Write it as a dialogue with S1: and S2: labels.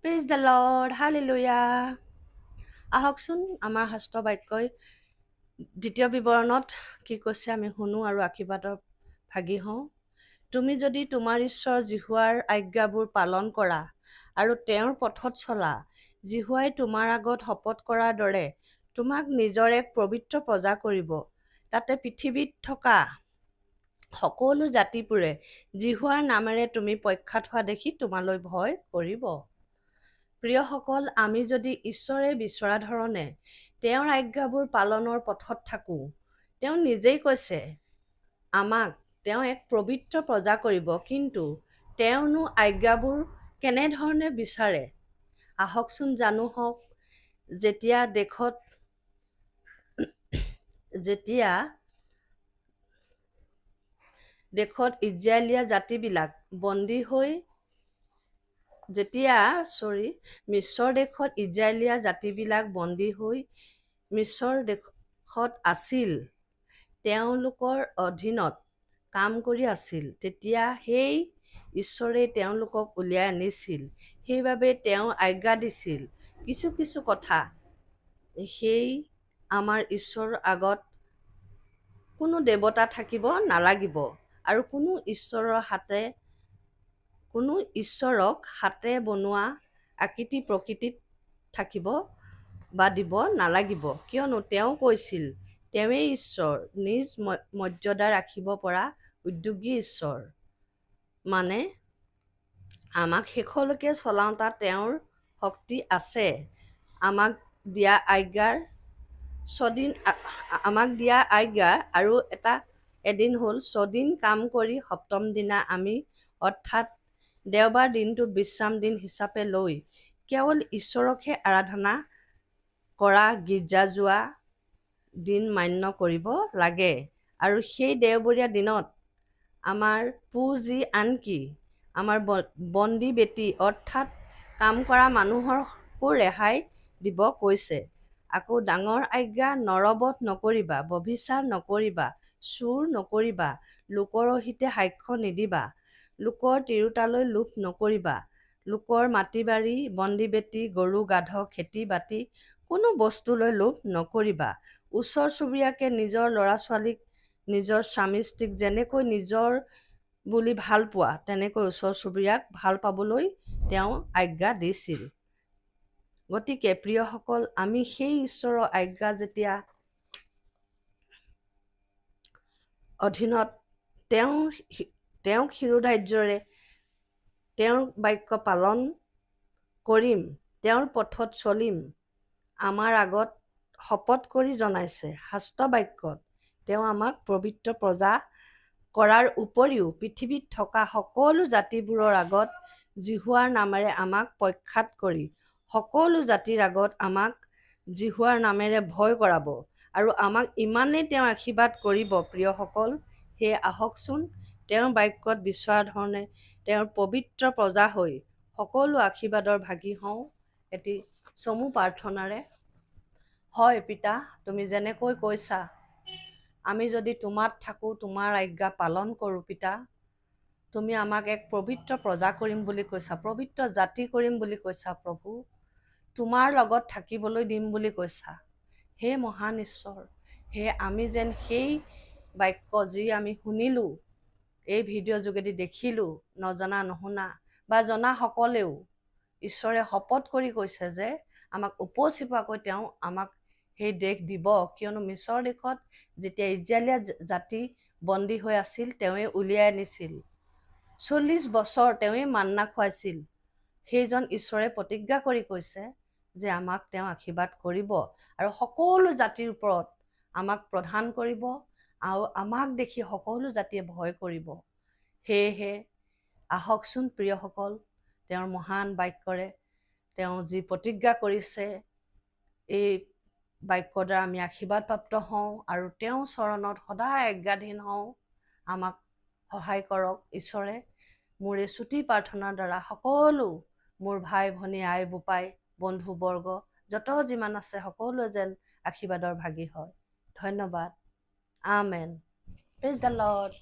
S1: Praise the lord, hallelujah. আহকচোন আমাৰ শাস্ত্ৰ বাক্যই দ্বিতীয় বিৱৰণত কি কৈছে আমি শুনো আৰু আশীৰ্বাদৰ ভাগি হওঁ। তুমি যদি তোমাৰ ঈশ্বৰ জিহুৱাৰ আজ্ঞাবোৰ পালন কৰা আৰু তেওঁৰ পথত চলা, জিহুৱাই তোমাৰ আগত শপত কৰাৰ দৰে তোমাক নিজৰ এক পবিত্ৰ প্ৰজা কৰিব। তাতে পৃথিৱীত থকা সকলো জাতিবোৰে জিহুৱাৰ নামেৰে তুমি প্ৰখ্যাত হোৱা দেখি তোমালৈ ভয় কৰিব। প্ৰিয়সকল, আমি যদি ঈশ্বৰে বিচৰা ধৰণে তেওঁৰ আজ্ঞাবোৰ পালনৰ পথত থাকোঁ, তেওঁ নিজেই কৈছে আমাক তেওঁ এক পবিত্ৰ প্ৰজা কৰিব, কিন্তু তেওঁনো আজ্ঞাবোৰ কেনেধৰণে বিচাৰে? আহকচোন জানো হওক। যেতিয়া দেশত ইজৰাইলীয়া জাতিবিলাক বন্দী হৈ মিশ্ৰ দেশত ইজৰাইলীয়া জাতিবিলাক বন্দী হৈ মিশ্ৰ দেশত আছিল, তেওঁলোকৰ অধীনত কাম কৰি আছিল, তেতিয়া সেই ঈশ্বৰেই তেওঁলোকক উলিয়াই আনিছিল। সেইবাবে তেওঁ আজ্ঞা দিছিল কিছু কিছু কথা। সেই আমাৰ ঈশ্বৰৰ আগত কোনো দেৱতা থাকিব নালাগিব আৰু কোনো ঈশ্বৰক হাতে বনোৱা আকৃতি প্ৰকৃতিত থাকিব বা দিব নালাগিব, কিয়নো তেওঁ কৈছিল তেওঁৱেই ঈশ্বৰ, নিজ মৰ্যাদা ৰাখিব পৰা উদ্যোগী ঈশ্বৰ। মানে আমাক শেষলৈকে চলাওঁতা তেওঁৰ শক্তি আছে। আমাক দিয়া আজ্ঞা আৰু এদিন হ'ল 6 দিন কাম কৰি সপ্তম দিনা আমি অৰ্থাৎ দেওবাৰ দিনটো বিশ্ৰাম দিন হিচাপে লৈ কেৱল ঈশ্বৰকহে আৰাধনা কৰা, গীৰ্জা যোৱা দিন মান্য কৰিব লাগে। আৰু সেই দেওবৰীয়া দিনত আমাৰ পুঁজি আনকি আমাৰ বন্দী বেটী অৰ্থাৎ কাম কৰা মানুহকো ৰেহাই দিব কৈছে। আকৌ ডাঙৰ আজ্ঞা, নৰবধ নকৰিবা, ব্যভিচাৰ নকৰিবা, চুৰ নকৰিবা, লোকৰ অহিতে সাক্ষ্য নিদিবা, লোকৰ তিৰোতালৈ লোভ নকৰিবা, লোকৰ মাটি-বাৰী, বন্দী বেটী, গৰু গাধ, খেতি বাতি কোনো বস্তুলৈ লোভ নকৰিবা। ওচৰ চুবুৰীয়াকে নিজৰ ল'ৰা-ছোৱালীক নিজৰ স্বামী-স্ত্ৰীক যেনেকৈ নিজৰ বুলি ভাল পোৱা, তেনেকৈ ওচৰ চুবুৰীয়াক ভাল পাবলৈ তেওঁ আজ্ঞা দিছিল। গতিকে প্ৰিয়সকল, আমি সেই ঈশ্বৰৰ আজ্ঞা যেতিয়া অধীনত তেওঁক শিৰোধাৰ্যৰে তেওঁৰ বাক্য পালন কৰিম, তেওঁৰ পথত চলিম, আমাৰ আগত শপত কৰি জনাইছে শাস্ত্ৰ বাক্যত। তেওঁ আমাক পবিত্ৰ প্ৰজা কৰাৰ উপৰিও পৃথিৱীত থকা সকলো জাতিবোৰৰ আগত জিহুৱাৰ নামেৰে আমাক প্ৰখ্যাত কৰি সকলো জাতিৰ আগত আমাক জিহুৱাৰ নামেৰে ভয় কৰাব আৰু আমাক ইমানেই তেওঁ আশীৰ্বাদ কৰিব। প্ৰিয়সকল, সেয়ে আহকচোন তেওঁৰ বাক্যত বিচৰা ধৰণে তেওঁৰ পবিত্ৰ প্ৰজা হৈ সকলো আশীৰ্বাদৰ ভাগি হওঁ এটি চমু প্ৰাৰ্থনাৰে। হয় পিতা, তুমি যেনেকৈ কৈছা আমি যদি তোমাত থাকোঁ, তোমাৰ আজ্ঞা পালন কৰোঁ, পিতা তুমি আমাক এক পবিত্ৰ প্ৰজা কৰিম বুলি কৈছা, পবিত্ৰ জাতি কৰিম বুলি কৈছা। প্ৰভু, তোমাৰ লগত থাকিবলৈ দিম বুলি কৈছা। হে মহান ঈশ্বৰ, হে আমি যেন সেই বাক্য যি আমি শুনিলোঁ, এই ভিডিঅ' যোগেদি দেখিলোঁ, নজনা নুশুনা বা জনা সকলেও ঈশ্বৰে শপত কৰি কৈছে যে আমাক উপচি পোৱাকৈ তেওঁ আমাক সেই দেশ দিব, কিয়নো মিশ্ৰ দেশত যেতিয়া ইজৰাইলীয়া জাতি বন্দী হৈ আছিল, তেওঁৱে উলিয়াই আনিছিল। 40 বছৰ তেওঁৱে মান্না খুৱাইছিল। সেইজন ঈশ্বৰে প্ৰতিজ্ঞা কৰি কৈছে যে আমাক তেওঁ আশীৰ্বাদ কৰিব আৰু সকলো জাতিৰ ওপৰত আমাক প্ৰধান কৰিব আৰু আমাক দেখি সকলো জাতিয়ে ভয় কৰিব। সেয়েহে আহকচোন প্ৰিয়সকল, তেওঁৰ মহান বাক্যৰে তেওঁ যি প্ৰতিজ্ঞা কৰিছে, এই বাক্যৰ দ্বাৰা আমি আশীৰ্বাদপ্ৰাপ্ত হওঁ আৰু তেওঁৰ চৰণত সদায় আজ্ঞাধীন হওঁ। আমাক সহায় কৰক ঈশ্বৰে। মোৰ এই চুটি প্ৰাৰ্থনাৰ দ্বাৰা সকলো মোৰ ভাই ভনী, আই বোপাই, বন্ধুবৰ্গ যত যিমান আছে সকলোৱে যেন আশীৰ্বাদৰ ভাগী হয়। ধন্যবাদ। আমেন। Praise the lord.